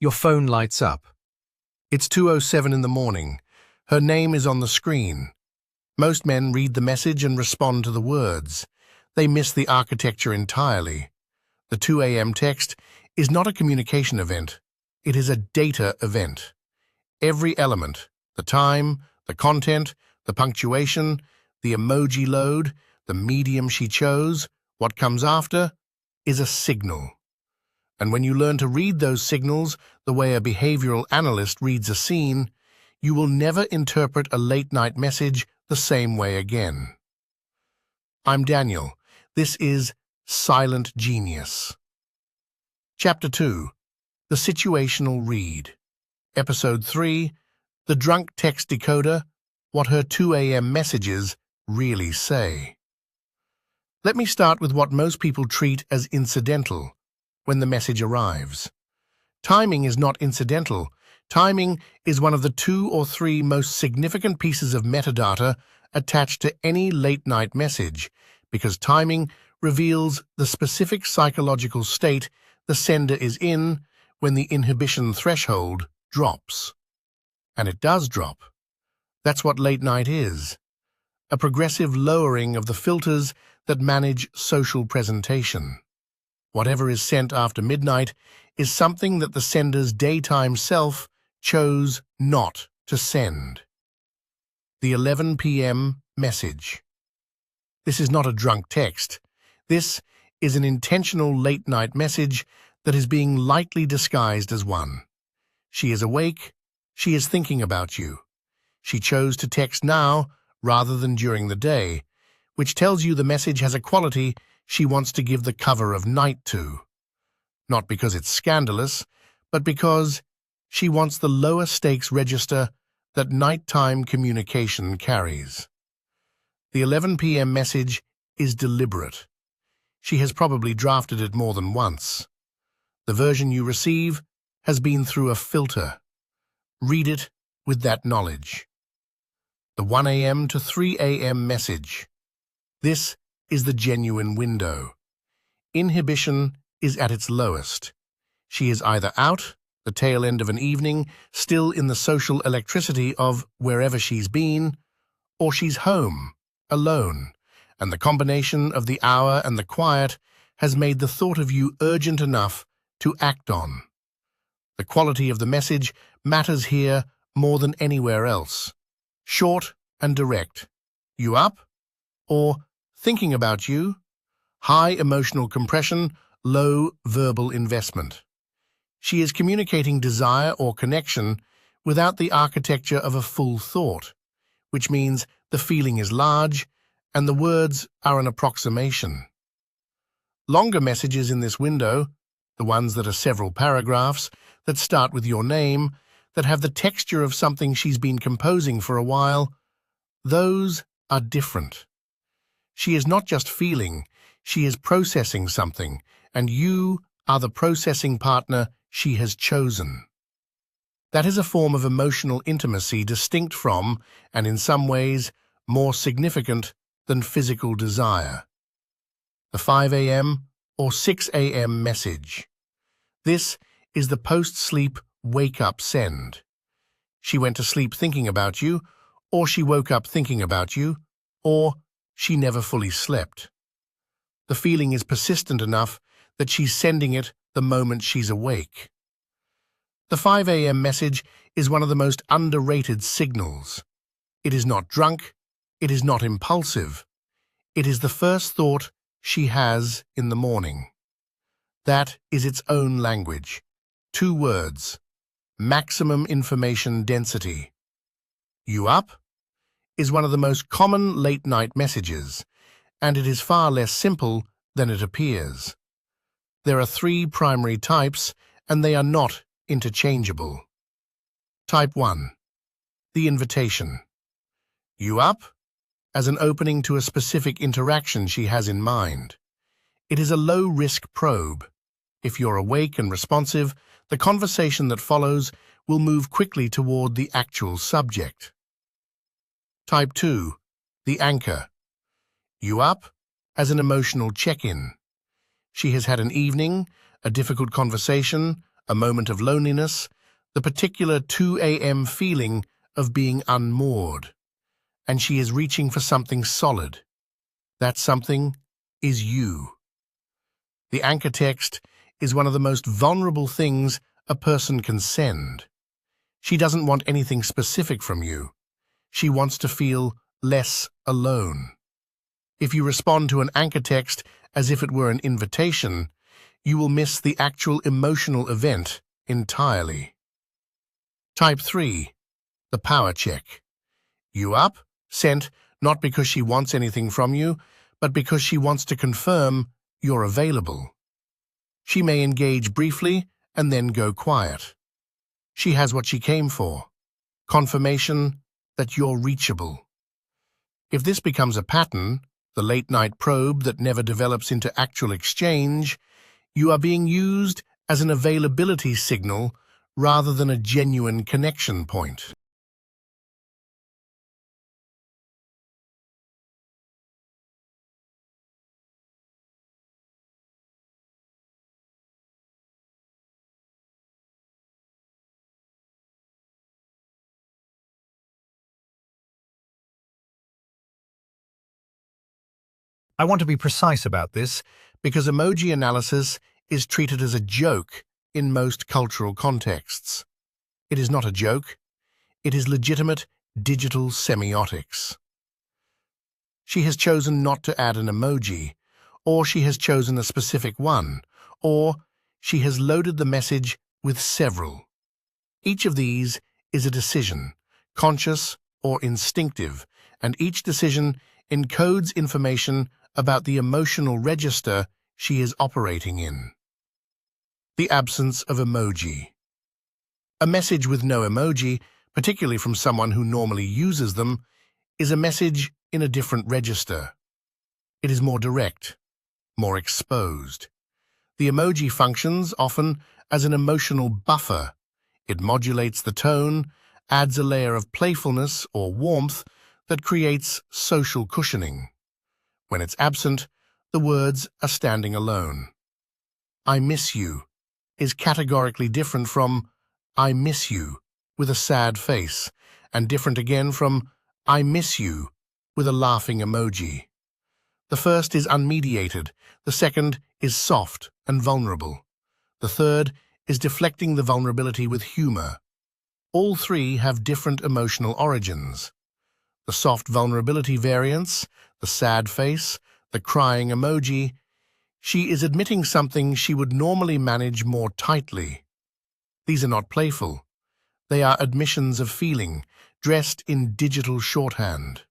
Your phone lights up. It's 2:07 in the morning. Her name is on the screen. Most men read the message and respond to the words. They miss the architecture entirely. The 2 a.m. text is not a communication event. It is a data event. Every element, the time, the content, the punctuation, the emoji load, the medium she chose, what comes after, is a signal. And when you learn to read those signals the way a behavioral analyst reads a scene, you will never interpret a late-night message the same way again. I'm Daniel. This is Silent Genius. Chapter 2. The Situational Read. Episode 3. The Drunk Text Decoder, What Her 2 a.m. Messages Really Say. Let me start with what most people treat as incidental when the message arrives. Timing is not incidental. Timing is one of the 2 or 3 most significant pieces of metadata attached to any late-night message, because timing reveals the specific psychological state the sender is in when the inhibition threshold drops. And it does drop. That's what late night is. A progressive lowering of the filters that manage social presentation. Whatever is sent after midnight is something that the sender's daytime self chose not to send. The 11 p.m. message. This is not a drunk text. This is an intentional late-night message that is being lightly disguised as one. She is awake. She is thinking about you. She chose to text now rather than during the day, which tells you the message has a quality she wants to give the cover of night to. Not because it's scandalous, but because she wants the lower stakes register that nighttime communication carries. The 11 p.m. message is deliberate. She has probably drafted it more than once. The version you receive has been through a filter. Read it with that knowledge. The 1 a.m. to 3 a.m. message. This is the genuine window. Inhibition is at its lowest. She is either out, the tail end of an evening, still in the social electricity of wherever she's been, or she's home, alone, and the combination of the hour and the quiet has made the thought of you urgent enough to act on. The quality of the message matters here more than anywhere else. Short and direct. You up? Or thinking about you? High emotional compression, low verbal investment. She is communicating desire or connection without the architecture of a full thought, which means the feeling is large and the words are an approximation. Longer messages in this window, the ones that are several paragraphs, that start with your name, that have the texture of something she's been composing for a while, those are different. She is not just feeling, she is processing something, and you are the processing partner she has chosen. That is a form of emotional intimacy distinct from, and in some ways, more significant than physical desire. The 5 a.m. or 6 a.m. message. This is the post-sleep wake-up send. She went to sleep thinking about you, or she woke up thinking about you, or she never fully slept. The feeling is persistent enough that she's sending it the moment she's awake. The 5 a.m. message is one of the most underrated signals. It is not drunk, it is not impulsive. It is the first thought she has in the morning. That is its own language. 2 words. Maximum information density. You up? Is one of the most common late-night messages, and it is far less simple than it appears. There are 3 primary types, and they are not interchangeable. Type 1. The invitation. You up? As an opening to a specific interaction she has in mind. It is a low-risk probe. If you're awake and responsive, the conversation that follows will move quickly toward the actual subject. Type 2. The anchor. You up? As an emotional check-in. She has had an evening, a difficult conversation, a moment of loneliness, the particular 2 a.m. feeling of being unmoored, and she is reaching for something solid. That something is you. The anchor text is one of the most vulnerable things a person can send. She doesn't want anything specific from you. She wants to feel less alone. If you respond to an anchor text as if it were an invitation, you will miss the actual emotional event entirely. Type 3. The power check. You up? Sent not because she wants anything from you, but because she wants to confirm you're available. She may engage briefly and then go quiet. She has what she came for: confirmation that you're reachable. If this becomes a pattern, the late-night probe that never develops into actual exchange, you are being used as an availability signal rather than a genuine connection point. I want to be precise about this because emoji analysis is treated as a joke in most cultural contexts. It is not a joke. It is legitimate digital semiotics. She has chosen not to add an emoji, or she has chosen a specific one, or she has loaded the message with several. Each of these is a decision, conscious or instinctive, and each decision encodes information about the emotional register she is operating in. The absence of emoji. A message with no emoji, particularly from someone who normally uses them, is a message in a different register. It is more direct, more exposed. The emoji functions often as an emotional buffer. It modulates the tone, adds a layer of playfulness or warmth that creates social cushioning. When it's absent, the words are standing alone. I miss you is categorically different from I miss you with a sad face, and different again from I miss you with a laughing emoji. The first is unmediated, the second is soft and vulnerable. The third is deflecting the vulnerability with humor. All three have different emotional origins. The soft vulnerability variants, the sad face, the crying emoji, she is admitting something she would normally manage more tightly. These are not playful. They are admissions of feeling, dressed in digital shorthand.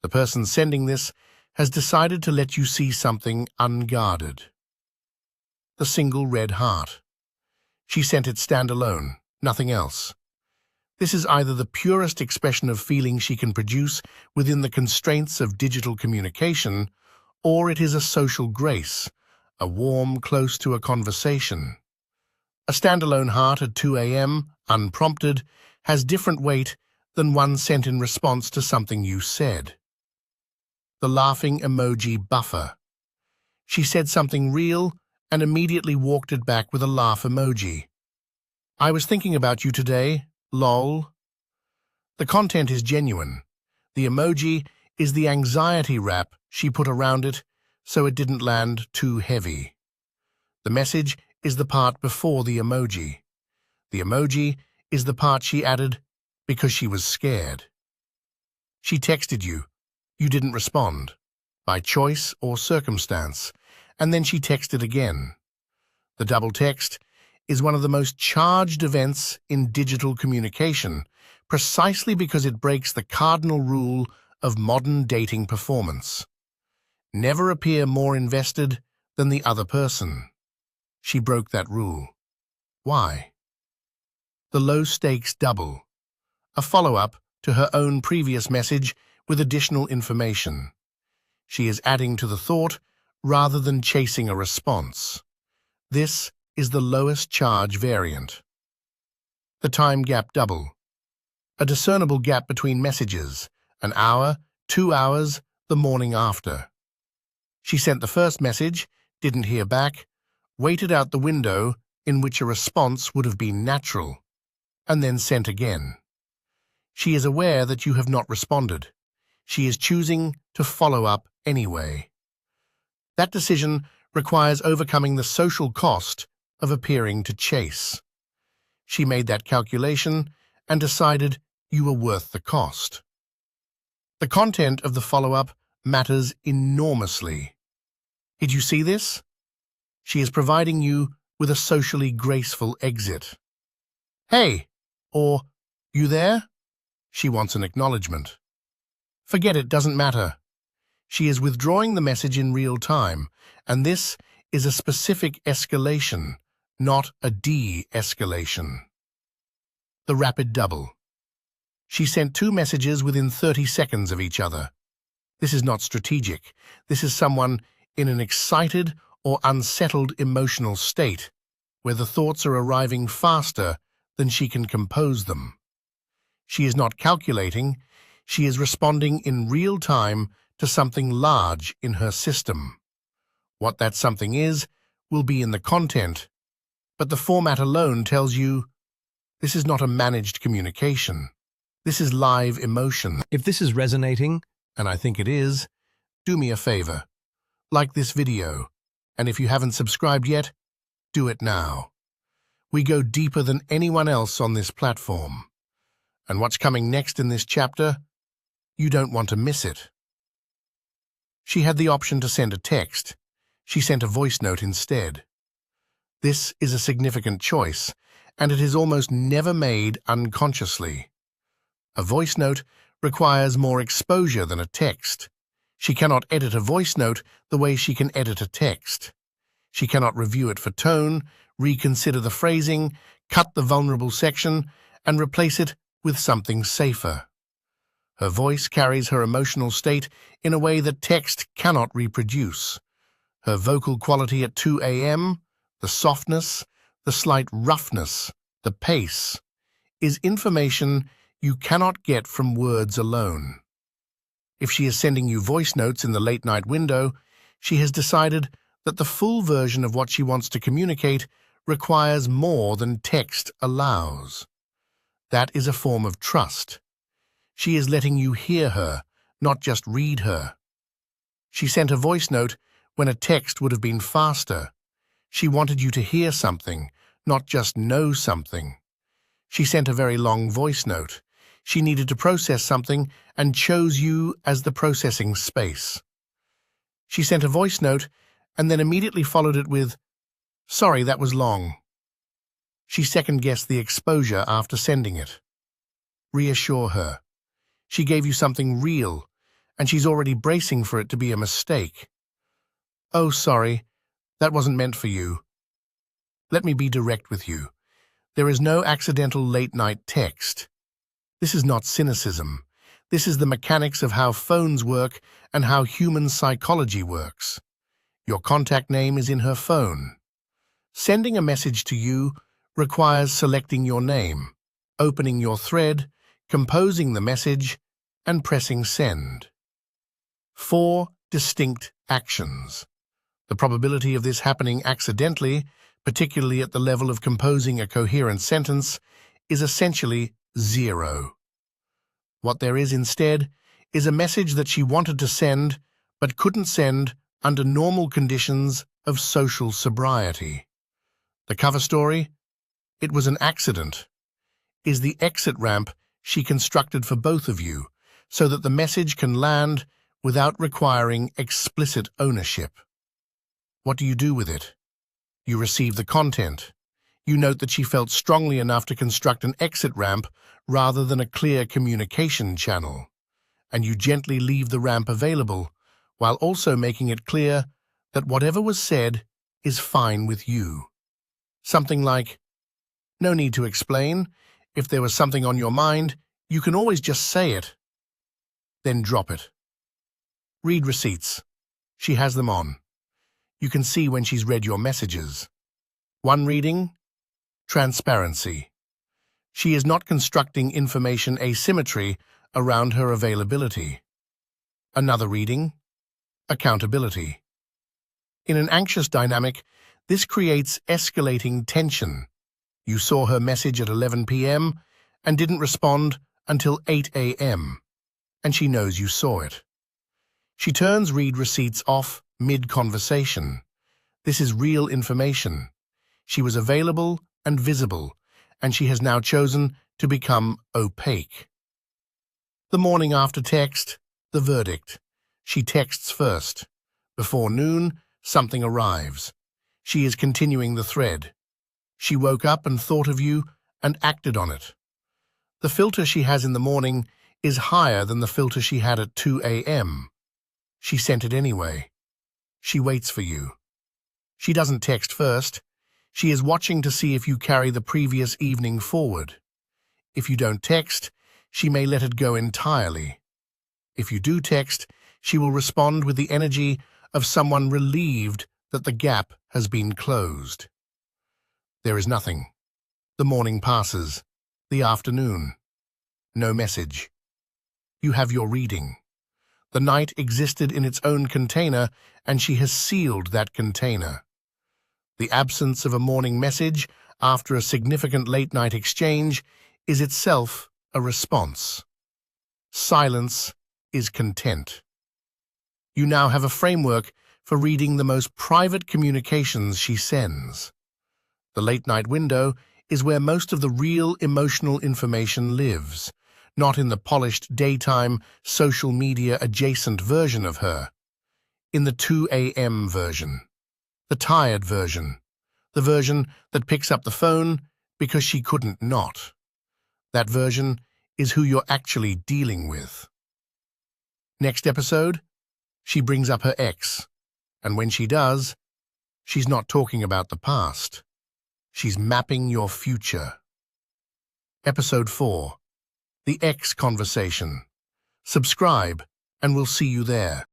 The person sending this has decided to let you see something unguarded. The single red heart. She sent it standalone, nothing else. This is either the purest expression of feeling she can produce within the constraints of digital communication, or it is a social grace, a warm close to a conversation. A standalone heart at 2 a.m., unprompted, has different weight than one sent in response to something you said. The laughing emoji buffer. She said something real and immediately walked it back with a laugh emoji. I was thinking about you today, lol. The content is genuine. The emoji is the anxiety wrap she put around it so it didn't land too heavy. The message is the part before the emoji. The emoji is the part she added because she was scared. She texted you. You didn't respond, by choice or circumstance, and then she texted again. The double text is one of the most charged events in digital communication, precisely because it breaks the cardinal rule of modern dating performance. Never appear more invested than the other person. She broke that rule. Why? The low-stakes double, a follow-up to her own previous message with additional information. She is adding to the thought rather than chasing a response. This is the lowest charge variant. The time gap double, a discernible gap between messages, an hour, 2 hours, the morning after. She sent the first message, didn't hear back, waited out the window, in which a response would have been natural, and then sent again. She is aware that you have not responded. She is choosing to follow up anyway. That decision requires overcoming the social cost of appearing to chase. She made that calculation and decided you were worth the cost. The content of the follow-up matters enormously. Did you see this? She is providing you with a socially graceful exit. Hey, or you there? She wants an acknowledgement. Forget it, doesn't matter. She is withdrawing the message in real time, and this is a specific escalation, not a de-escalation. The rapid double. She sent 2 messages within 30 seconds of each other. This is not strategic. This is someone in an excited or unsettled emotional state, where the thoughts are arriving faster than she can compose them. She is not calculating. She is responding in real time to something large in her system. What that something is will be in the content, but the format alone tells you this is not a managed communication. This is live emotion. If this is resonating, And I think it is, do me a favor. Like this video, and if you haven't subscribed yet, do it now. We go deeper than anyone else on this platform. And what's coming next in this chapter, you don't want to miss it. She had the option to send a text. She sent a voice note instead. This is a significant choice, and it is almost never made unconsciously. A voice note requires more exposure than a text. She cannot edit a voice note the way she can edit a text. She cannot review it for tone, reconsider the phrasing, cut the vulnerable section, and replace it with something safer. Her voice carries her emotional state in a way that text cannot reproduce. Her vocal quality at 2 a.m., the softness, the slight roughness, the pace, is information you cannot get from words alone. If she is sending you voice notes in the late-night window, she has decided that the full version of what she wants to communicate requires more than text allows. That is a form of trust. She is letting you hear her, not just read her. She sent a voice note when a text would have been faster. She wanted you to hear something, not just know something. She sent a very long voice note. She needed to process something and chose you as the processing space. She sent a voice note and then immediately followed it with, "Sorry, that was long." She second-guessed the exposure after sending it. Reassure her. She gave you something real, and she's already bracing for it to be a mistake. "Oh, sorry, that wasn't meant for you." Let me be direct with you. There is no accidental late-night text. This is not cynicism. This is the mechanics of how phones work and how human psychology works. Your contact name is in her phone. Sending a message to you requires selecting your name, opening your thread, composing the message, and pressing send. 4 distinct actions. The probability of this happening accidentally, particularly at the level of composing a coherent sentence, is essentially 0. What there is instead is a message that she wanted to send but couldn't send under normal conditions of social sobriety. The cover story? It was an accident. Is the exit ramp she constructed for both of you so that the message can land without requiring explicit ownership. What do you do with it? You receive the content. You note that she felt strongly enough to construct an exit ramp rather than a clear communication channel, and you gently leave the ramp available while also making it clear that whatever was said is fine with you. Something like, "No need to explain. If there was something on your mind, you can always just say it." Then drop it. Read receipts. She has them on. You can see when she's read your messages. One reading, transparency. She is not constructing information asymmetry around her availability. Another reading, accountability. In an anxious dynamic, This creates escalating tension. You saw her message at 11 p.m. and didn't respond until 8 a.m., and she knows you saw it. She turns read receipts off mid-conversation. This is real information. She was available and visible, and she has now chosen to become opaque. The morning after text, the verdict. She texts first. Before noon, something arrives. She is continuing the thread. She woke up and thought of you and acted on it. The filter she has in the morning is higher than the filter she had at 2 a.m. She sent it anyway. She waits for you. She doesn't text first. She is watching to see if you carry the previous evening forward. If you don't text, she may let it go entirely. If you do text, she will respond with the energy of someone relieved that the gap has been closed. There is nothing. The morning passes. The afternoon. No message. You have your reading. The night existed in its own container, and she has sealed that container. The absence of a morning message after a significant late-night exchange is itself a response. Silence is content. You now have a framework for reading the most private communications she sends. The late-night window is where most of the real emotional information lives, not in the polished daytime social media adjacent version of her. In the 2 a.m. version, the tired version, the version that picks up the phone because she couldn't not. That version is who you're actually dealing with. Next episode, she brings up her ex, and when she does, she's not talking about the past. She's mapping your future. Episode 4. The Ex Conversation. Subscribe, and we'll see you there.